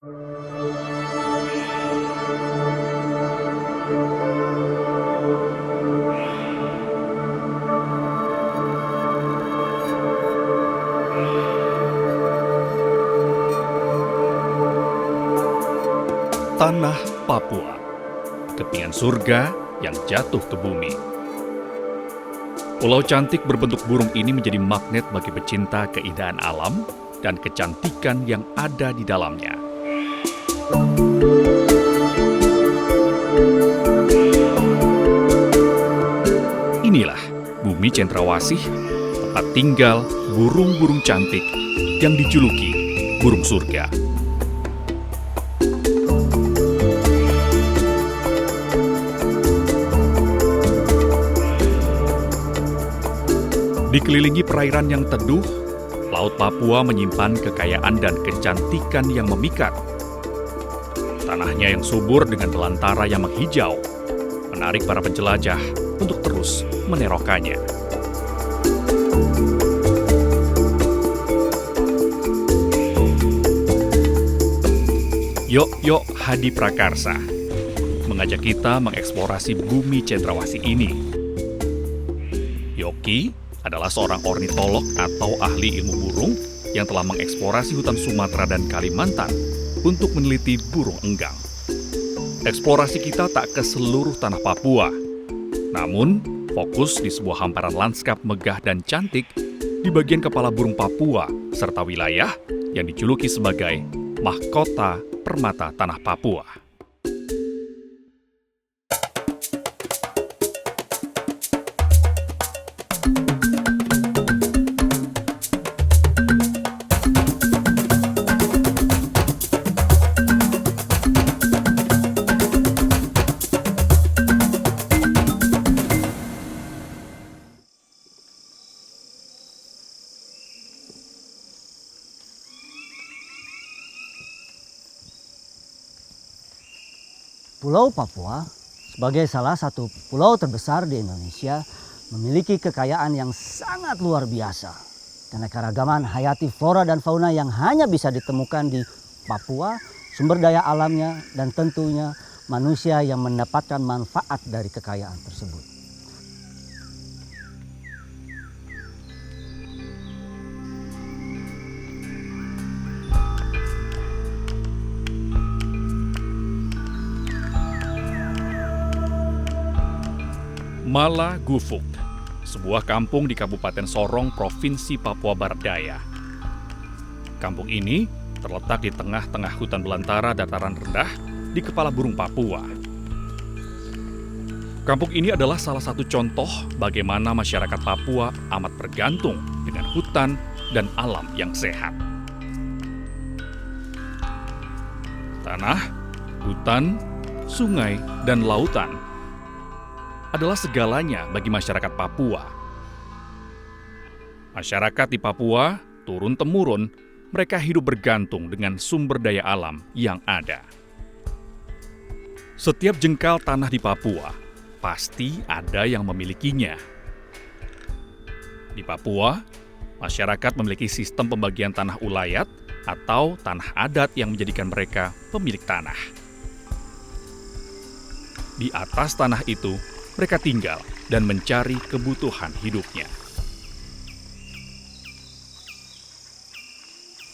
Tanah Papua, kepingan surga yang jatuh ke bumi. Pulau cantik berbentuk burung ini menjadi magnet bagi pecinta keindahan alam dan kecantikan yang ada di dalamnya. Inilah bumi Cendrawasih, tempat tinggal burung-burung cantik yang dijuluki burung surga. Dikelilingi perairan yang teduh, Laut Papua menyimpan kekayaan dan kecantikan yang memikat. Tanahnya yang subur dengan belantara yang menghijau, menarik para penjelajah untuk terus menerokannya. Yok Hadi Prakarsa mengajak kita mengeksplorasi bumi Cendrawasih ini. Yoki adalah seorang ornitolog atau ahli ilmu burung yang telah mengeksplorasi hutan Sumatera dan Kalimantan untuk meneliti burung enggang. Eksplorasi kita tak ke seluruh tanah Papua, namun fokus di sebuah hamparan lanskap megah dan cantik di bagian kepala burung Papua serta wilayah yang dijuluki sebagai mahkota permata tanah Papua. Pulau Papua, sebagai salah satu pulau terbesar di Indonesia, memiliki kekayaan yang sangat luar biasa. Karena keragaman hayati flora dan fauna yang hanya bisa ditemukan di Papua, sumber daya alamnya, dan tentunya manusia yang mendapatkan manfaat dari kekayaan tersebut. Mala Gufuk, sebuah kampung di Kabupaten Sorong, Provinsi Papua Barat Daya. Kampung ini terletak di tengah-tengah hutan belantara dataran rendah di kepala burung Papua. Kampung ini adalah salah satu contoh bagaimana masyarakat Papua amat bergantung dengan hutan dan alam yang sehat. Tanah, hutan, sungai, dan lautan adalah segalanya bagi masyarakat Papua. Masyarakat di Papua, turun-temurun, mereka hidup bergantung dengan sumber daya alam yang ada. Setiap jengkal tanah di Papua, pasti ada yang memilikinya. Di Papua, masyarakat memiliki sistem pembagian tanah ulayat atau tanah adat yang menjadikan mereka pemilik tanah. Di atas tanah itu, mereka tinggal dan mencari kebutuhan hidupnya.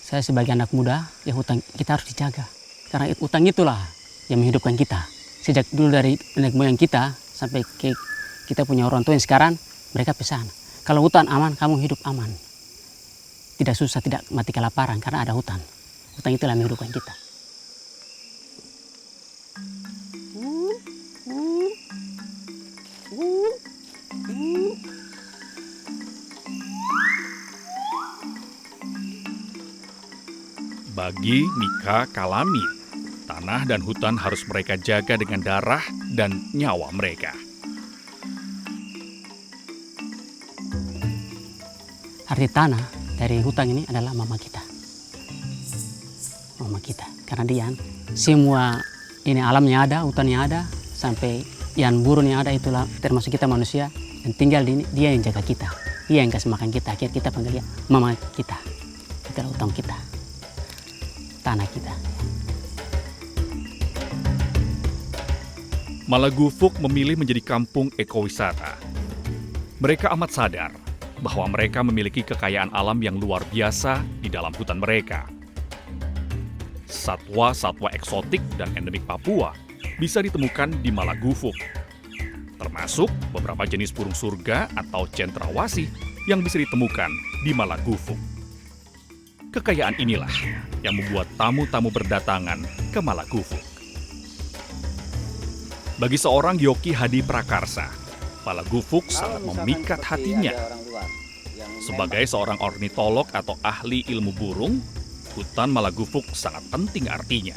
Saya sebagai anak muda, ya hutan kita harus dijaga. Karena hutan itulah yang menghidupkan kita. Sejak dulu dari nenek moyang kita sampai ke kita punya orang tua yang sekarang, mereka pesan, kalau hutan aman, kamu hidup aman. Tidak susah, tidak mati kelaparan karena ada hutan. Hutan itulah yang menghidupkan kita. Bagi Mika Kalami, tanah dan hutan harus mereka jaga dengan darah dan nyawa mereka. Arti tanah dari hutan ini adalah mama kita. Mama kita. Karena dia semua ini alamnya ada, hutannya ada, sampai yang burung yang ada itulah termasuk kita manusia yang tinggal di ini, dia yang jaga kita. Dia yang kasih makan kita. Akhirnya kita panggil dia mama kita. Itulah hutan kita. Tanah kita. Malagufuk memilih menjadi kampung ekowisata. Mereka amat sadar bahwa mereka memiliki kekayaan alam yang luar biasa di dalam hutan mereka. Satwa-satwa eksotik dan endemik Papua bisa ditemukan di Malagufuk, termasuk beberapa jenis burung surga atau cendrawasih yang bisa ditemukan di Malagufuk. Kekayaan inilah yang membuat tamu-tamu berdatangan ke Malagufuk. Bagi seorang Yoki Hadi Prakarsa, Malagufuk sangat memikat hatinya. Sebagai seorang ornitolog atau ahli ilmu burung, hutan Malagufuk sangat penting artinya.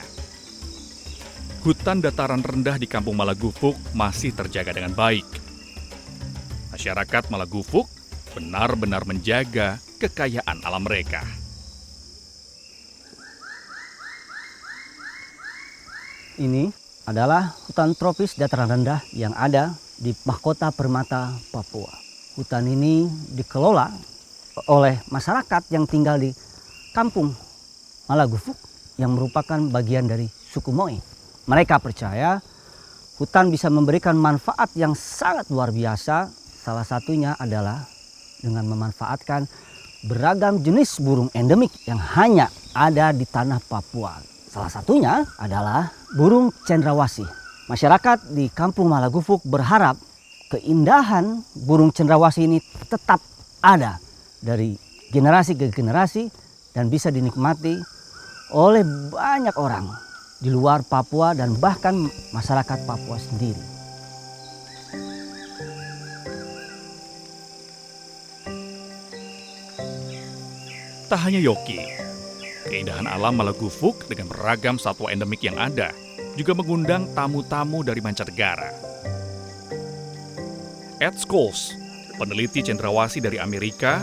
Hutan dataran rendah di kampung Malagufuk masih terjaga dengan baik. Masyarakat Malagufuk benar-benar menjaga kekayaan alam mereka. Ini adalah hutan tropis dataran rendah yang ada di Mahkota Permata, Papua. Hutan ini dikelola oleh masyarakat yang tinggal di kampung Malagufuk yang merupakan bagian dari suku Moi. Mereka percaya hutan bisa memberikan manfaat yang sangat luar biasa. Salah satunya adalah dengan memanfaatkan beragam jenis burung endemik yang hanya ada di tanah Papua. Salah satunya adalah burung cendrawasih. Masyarakat di kampung Malagufuk berharap keindahan burung cendrawasih ini tetap ada dari generasi ke generasi dan bisa dinikmati oleh banyak orang di luar Papua dan bahkan masyarakat Papua sendiri. Tak hanya Yoki, keindahan alam Malagufuk dengan beragam satwa endemik yang ada juga mengundang tamu-tamu dari mancanegara. Ed Scholes, peneliti cendrawasih dari Amerika,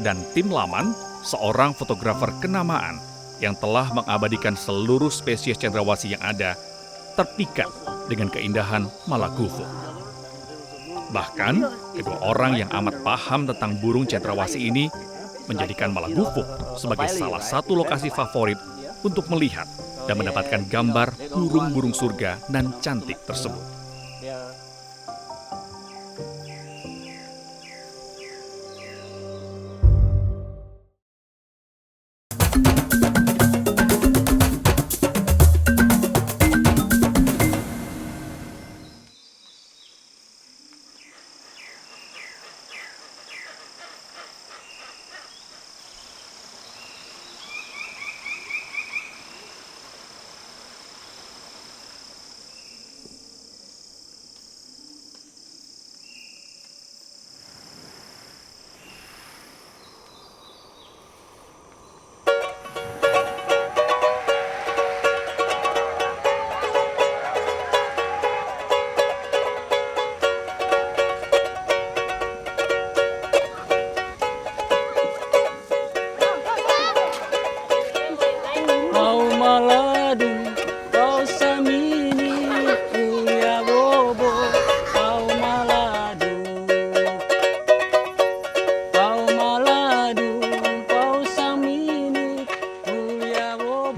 dan Tim Laman, seorang fotografer kenamaan yang telah mengabadikan seluruh spesies cendrawasih yang ada, terpikat dengan keindahan Malagufuk. Bahkan, kedua orang yang amat paham tentang burung cendrawasih ini menjadikan Malagufuk sebagai salah satu lokasi favorit untuk melihat dan mendapatkan gambar burung-burung surga nan cantik tersebut.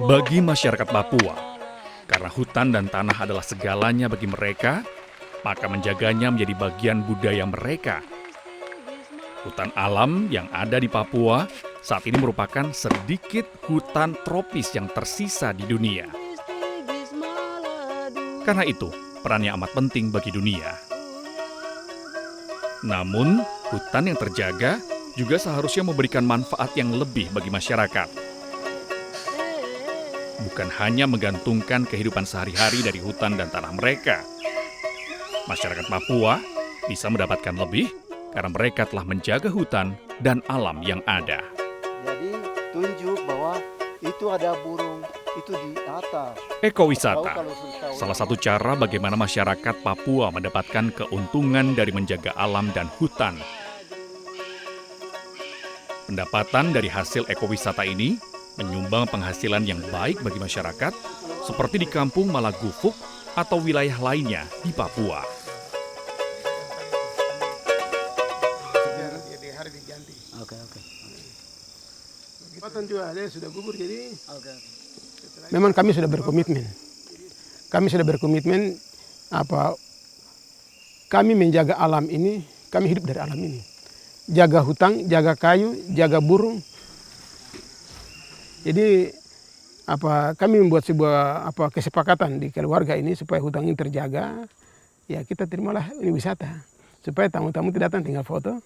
Bagi masyarakat Papua, karena hutan dan tanah adalah segalanya bagi mereka, maka menjaganya menjadi bagian budaya mereka. Hutan alam yang ada di Papua saat ini merupakan sedikit hutan tropis yang tersisa di dunia. Karena itu, perannya amat penting bagi dunia. Namun, hutan yang terjaga juga seharusnya memberikan manfaat yang lebih bagi masyarakat. Bukan hanya menggantungkan kehidupan sehari-hari dari hutan dan tanah mereka. Masyarakat Papua bisa mendapatkan lebih karena mereka telah menjaga hutan dan alam yang ada. Jadi tunjuk bahwa itu ada burung, itu di atas. Ekowisata, salah satu cara bagaimana masyarakat Papua mendapatkan keuntungan dari menjaga alam dan hutan. Pendapatan dari hasil ekowisata ini menyumbang penghasilan yang baik bagi masyarakat, seperti di kampung Malagufuk atau wilayah lainnya di Papua. Juga ada sudah gugur, jadi memang kami sudah berkomitmen. Kami sudah berkomitmen kami menjaga alam ini, kami hidup dari alam ini. Jaga hutang, jaga kayu, jaga burung. Jadi kami membuat sebuah kesepakatan di keluarga ini supaya hutang ini terjaga. Ya kita terimalah ini wisata supaya tamu-tamu tidak datang tinggal foto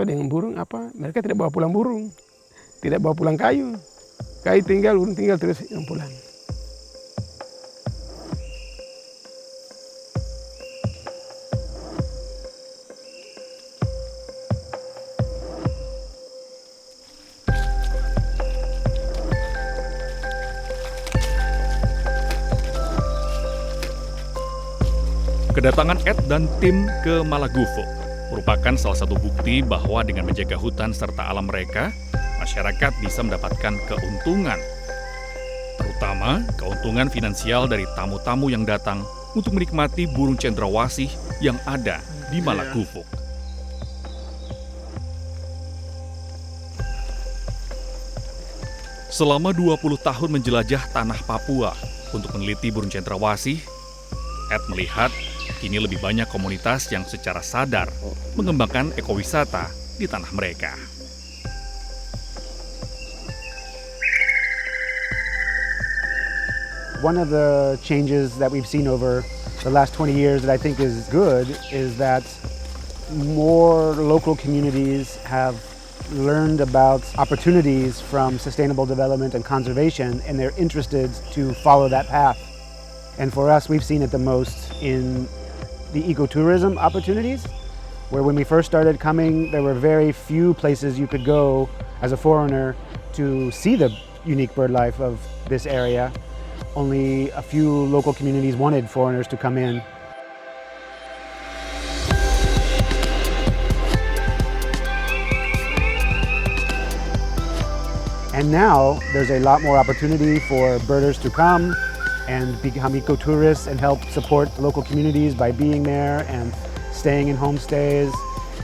dengan burung mereka tidak bawa pulang burung, tidak bawa pulang kayu tinggal, burung tinggal terus yang pulang. Kedatangan Ed dan tim ke Malagufuk merupakan salah satu bukti bahwa dengan menjaga hutan serta alam mereka, masyarakat bisa mendapatkan keuntungan. Terutama keuntungan finansial dari tamu-tamu yang datang untuk menikmati burung cendrawasih yang ada di Malagufuk. Selama 20 tahun menjelajah tanah Papua untuk meneliti burung cendrawasih, Ed melihat kini lebih banyak komunitas yang secara sadar mengembangkan ekowisata di tanah mereka. One of the changes that we've seen over the last 20 years that I think is good is that more local communities have learned about opportunities from sustainable development and conservation, and they're interested to follow that path. And for us, we've seen it the most in the ecotourism opportunities, where when we first started coming, there were very few places you could go as a foreigner to see the unique bird life of this area. Only a few local communities wanted foreigners to come in. And now there's a lot more opportunity for birders to come and become ecotourists and help support the local communities by being there and staying in homestays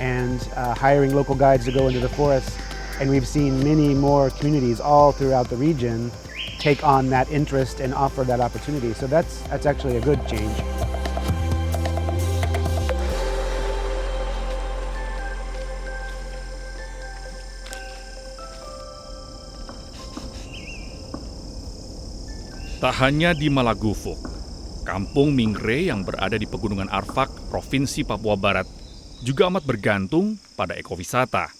and hiring local guides to go into the forest. And we've seen many more communities all throughout the region take on that interest and offer that opportunity. So that's actually a good change. Tak hanya di Malagufuk, Kampung Mingre yang berada di Pegunungan Arfak, Provinsi Papua Barat, juga amat bergantung pada ekowisata.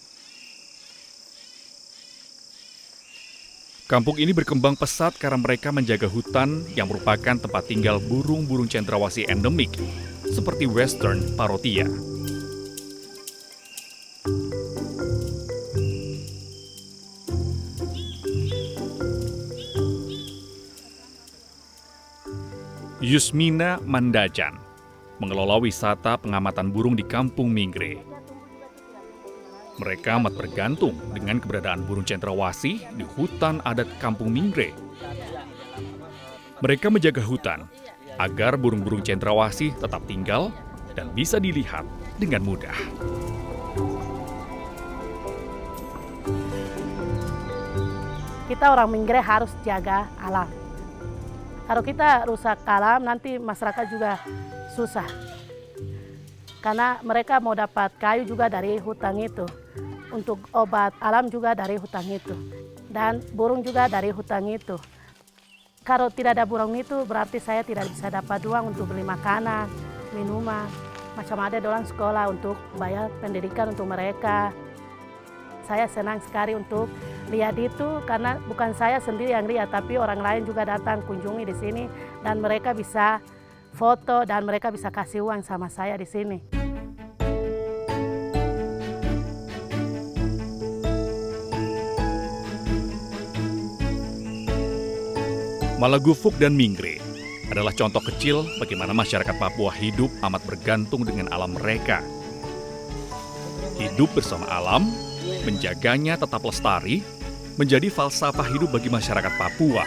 Kampung ini berkembang pesat karena mereka menjaga hutan yang merupakan tempat tinggal burung-burung cendrawasih endemik, seperti Western Parotia. Yusmina Mandajan mengelola wisata pengamatan burung di Kampung Mingre. Mereka amat bergantung dengan keberadaan burung cendrawasih di hutan adat Kampung Mingre. Mereka menjaga hutan agar burung-burung cendrawasih tetap tinggal dan bisa dilihat dengan mudah. Kita orang Mingre harus jaga alam. Kalau kita rusak alam, nanti masyarakat juga susah. Karena mereka mau dapat kayu juga dari hutan itu. Untuk obat alam juga dari hutan itu. Dan burung juga dari hutan itu. Kalau tidak ada burung itu, berarti saya tidak bisa dapat uang untuk beli makanan, minuman. Macam ada orang sekolah untuk bayar pendidikan untuk mereka. Saya senang sekali untuk lihat itu karena bukan saya sendiri yang lihat, tapi orang lain juga datang kunjungi di sini dan mereka bisa foto dan mereka bisa kasih uang sama saya di sini. Malagufuk dan Mingre adalah contoh kecil bagaimana masyarakat Papua hidup amat bergantung dengan alam mereka. Hidup bersama alam, menjaganya tetap lestari, menjadi falsafah hidup bagi masyarakat Papua.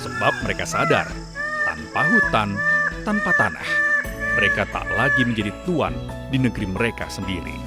Sebab mereka sadar, tanpa hutan, tanpa tanah, mereka tak lagi menjadi tuan di negeri mereka sendiri.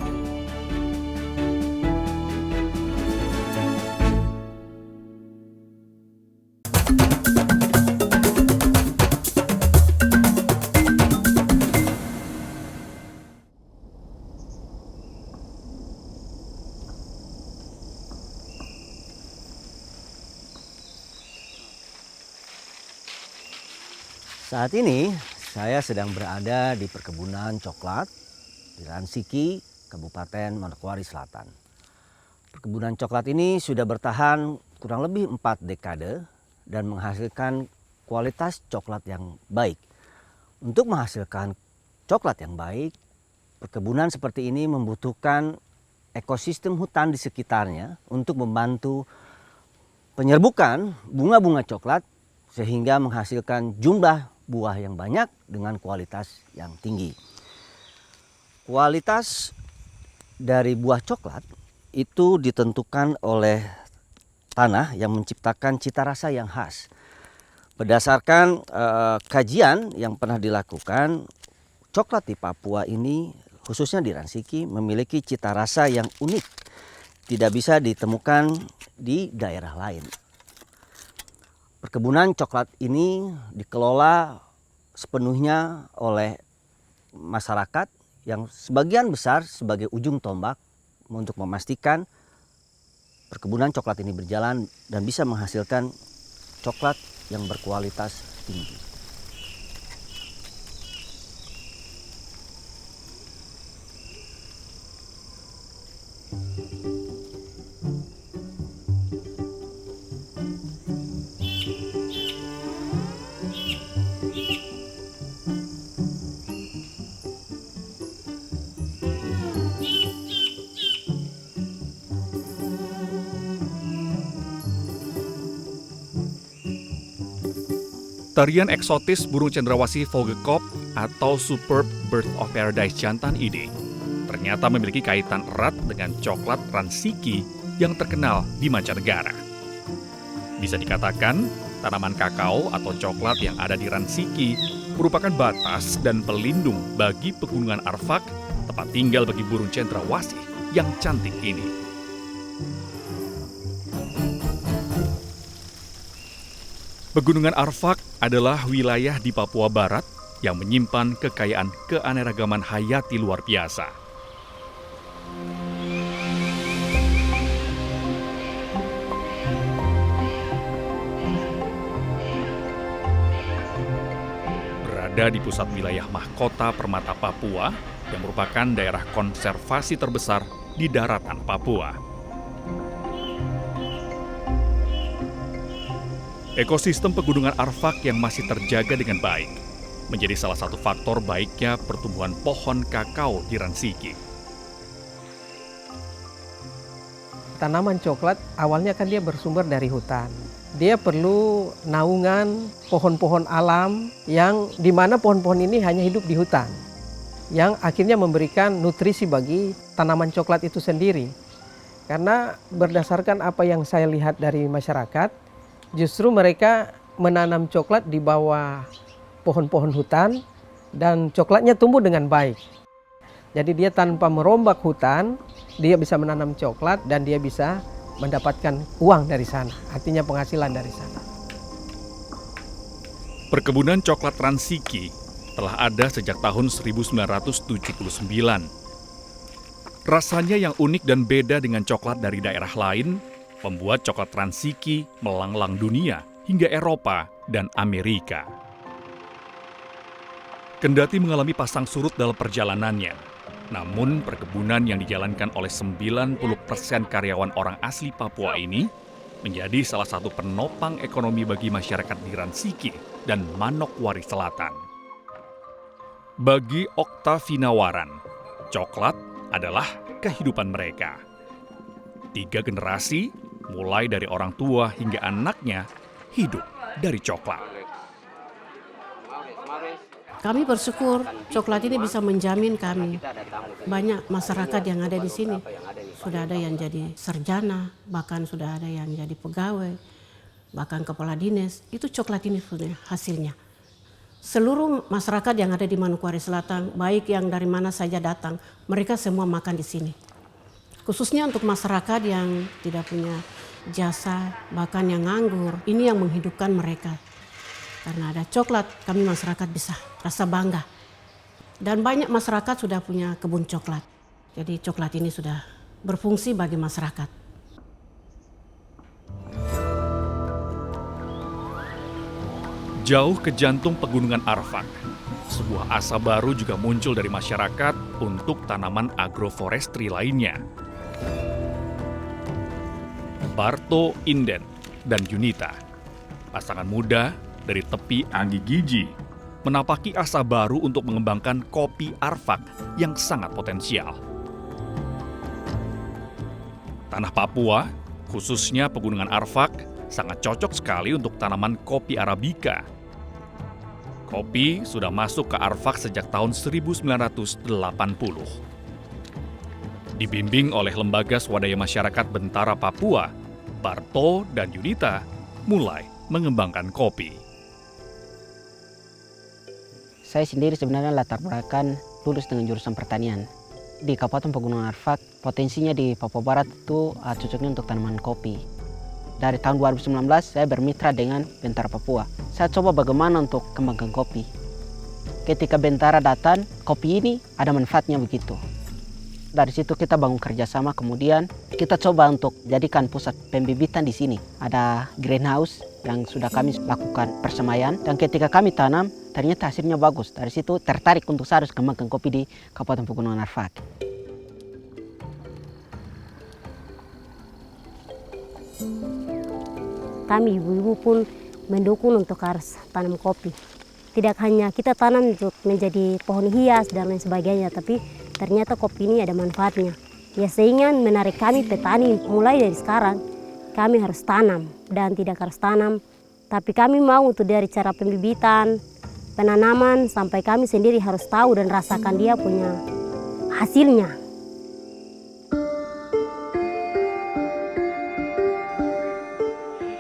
Saat ini saya sedang berada di perkebunan coklat di Ransiki, Kabupaten Manokwari Selatan. Perkebunan coklat ini sudah bertahan kurang lebih 4 dekade dan menghasilkan kualitas coklat yang baik. Untuk menghasilkan coklat yang baik, perkebunan seperti ini membutuhkan ekosistem hutan di sekitarnya untuk membantu penyerbukan bunga-bunga coklat sehingga menghasilkan jumlah buah yang banyak dengan kualitas yang tinggi. Kualitas dari buah coklat itu ditentukan oleh tanah yang menciptakan cita rasa yang khas. Berdasarkan kajian yang pernah dilakukan, coklat di Papua ini khususnya di Ransiki memiliki cita rasa yang unik, tidak bisa ditemukan di daerah lain. Perkebunan coklat ini dikelola sepenuhnya oleh masyarakat yang sebagian besar sebagai ujung tombak untuk memastikan perkebunan coklat ini berjalan dan bisa menghasilkan coklat yang berkualitas tinggi. Tarian eksotis burung cendrawasih Vogelkop atau Superb Bird of Paradise jantan ini ternyata memiliki kaitan erat dengan coklat Ransiki yang terkenal di mancanegara. Bisa dikatakan, tanaman kakao atau coklat yang ada di Ransiki merupakan batas dan pelindung bagi pegunungan Arfak, tempat tinggal bagi burung cendrawasih yang cantik ini. Pegunungan Arfak adalah wilayah di Papua Barat yang menyimpan kekayaan keanekaragaman hayati luar biasa. Berada di pusat wilayah mahkota Permata Papua yang merupakan daerah konservasi terbesar di daratan Papua. Ekosistem pegunungan Arfak yang masih terjaga dengan baik menjadi salah satu faktor baiknya pertumbuhan pohon kakao di Ransiki. Tanaman coklat awalnya kan dia bersumber dari hutan. Dia perlu naungan pohon-pohon alam yang dimana pohon-pohon ini hanya hidup di hutan. Yang akhirnya memberikan nutrisi bagi tanaman coklat itu sendiri. Karena berdasarkan apa yang saya lihat dari masyarakat, justru mereka menanam coklat di bawah pohon-pohon hutan dan coklatnya tumbuh dengan baik. Jadi dia tanpa merombak hutan, dia bisa menanam coklat dan dia bisa mendapatkan uang dari sana, artinya penghasilan dari sana. Perkebunan coklat Ransiki telah ada sejak tahun 1979. Rasanya yang unik dan beda dengan coklat dari daerah lain membuat coklat Ransiki melanglang dunia hingga Eropa dan Amerika. Kendati mengalami pasang surut dalam perjalanannya, namun perkebunan yang dijalankan oleh 90% karyawan orang asli Papua ini menjadi salah satu penopang ekonomi bagi masyarakat di Ransiki dan Manokwari Selatan. Bagi Oktavinawaran, coklat adalah kehidupan mereka. 3 generasi, mulai dari orang tua hingga anaknya, hidup dari coklat. Kami bersyukur coklat ini bisa menjamin kami. Banyak masyarakat yang ada di sini. Sudah ada yang jadi sarjana, bahkan sudah ada yang jadi pegawai, bahkan kepala dinas. Itu coklat ini hasilnya. Seluruh masyarakat yang ada di Manokwari Selatan, baik yang dari mana saja datang, mereka semua makan di sini. Khususnya untuk masyarakat yang tidak punya jasa, bahkan yang nganggur, ini yang menghidupkan mereka. Karena ada coklat, kami masyarakat bisa rasa bangga. Dan banyak masyarakat sudah punya kebun coklat. Jadi coklat ini sudah berfungsi bagi masyarakat. Jauh ke jantung pegunungan Arfak, sebuah asa baru juga muncul dari masyarakat untuk tanaman agroforestry lainnya. Barto Inden dan Yunita, pasangan muda dari tepi Anggi Giji, menapaki asa baru untuk mengembangkan kopi Arfak yang sangat potensial. Tanah Papua, khususnya pegunungan Arfak, sangat cocok sekali untuk tanaman kopi Arabica. Kopi sudah masuk ke Arfak sejak tahun 1980. Dibimbing oleh Lembaga Swadaya Masyarakat Bentara Papua, Barto dan Yunita mulai mengembangkan kopi. Saya sendiri sebenarnya latar belakang lulus dengan jurusan pertanian. Di Kabupaten Pegunungan Arfak, potensinya di Papua Barat itu cocoknya untuk tanaman kopi. Dari tahun 2019 saya bermitra dengan Bentara Papua. Saya coba bagaimana untuk kembangkan kopi. Ketika Bentara datang, kopi ini ada manfaatnya begitu. Dari situ kita bangun kerjasama, kemudian kita coba untuk jadikan pusat pembibitan di sini. Ada greenhouse yang sudah kami lakukan persemaian, dan ketika kami tanam, ternyata hasilnya bagus. Dari situ tertarik untuk saya harus kembangkan kopi di Kabupaten Pegunungan Arfak. Kami ibu-ibu pun mendukung untuk harus tanam kopi. Tidak hanya kita tanam untuk menjadi pohon hias dan lain sebagainya, tapi ternyata kopi ini ada manfaatnya. Ya, sehingga menarik kami petani mulai dari sekarang, kami harus tanam dan tidak harus tanam. Tapi kami mau untuk dari cara pembibitan, penanaman, sampai kami sendiri harus tahu dan rasakan dia punya hasilnya.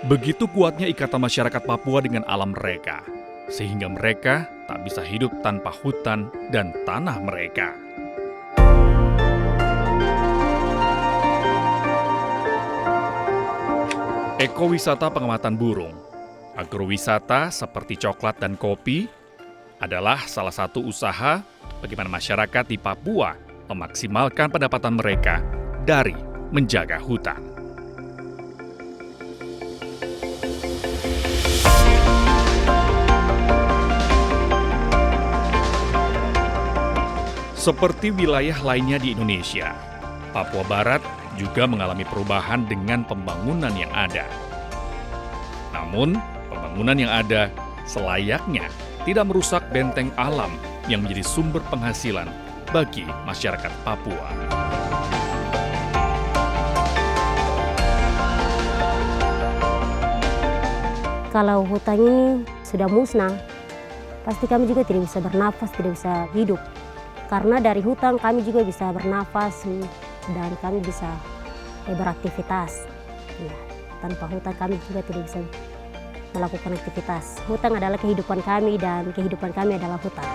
Begitu kuatnya ikatan masyarakat Papua dengan alam mereka, sehingga mereka tak bisa hidup tanpa hutan dan tanah mereka. Ekowisata pengamatan burung, agrowisata seperti coklat dan kopi, adalah salah satu usaha bagaimana masyarakat di Papua memaksimalkan pendapatan mereka dari menjaga hutan. Seperti wilayah lainnya di Indonesia, Papua Barat juga mengalami perubahan dengan pembangunan yang ada. Namun, pembangunan yang ada selayaknya tidak merusak benteng alam yang menjadi sumber penghasilan bagi masyarakat Papua. Kalau hutan ini sudah musnah, pasti kami juga tidak bisa bernafas, tidak bisa hidup. Karena dari hutan kami juga bisa bernafas dan kami bisa beraktivitas. Ya, tanpa hutan kami juga tidak bisa melakukan aktivitas. Hutan adalah kehidupan kami dan kehidupan kami adalah hutan.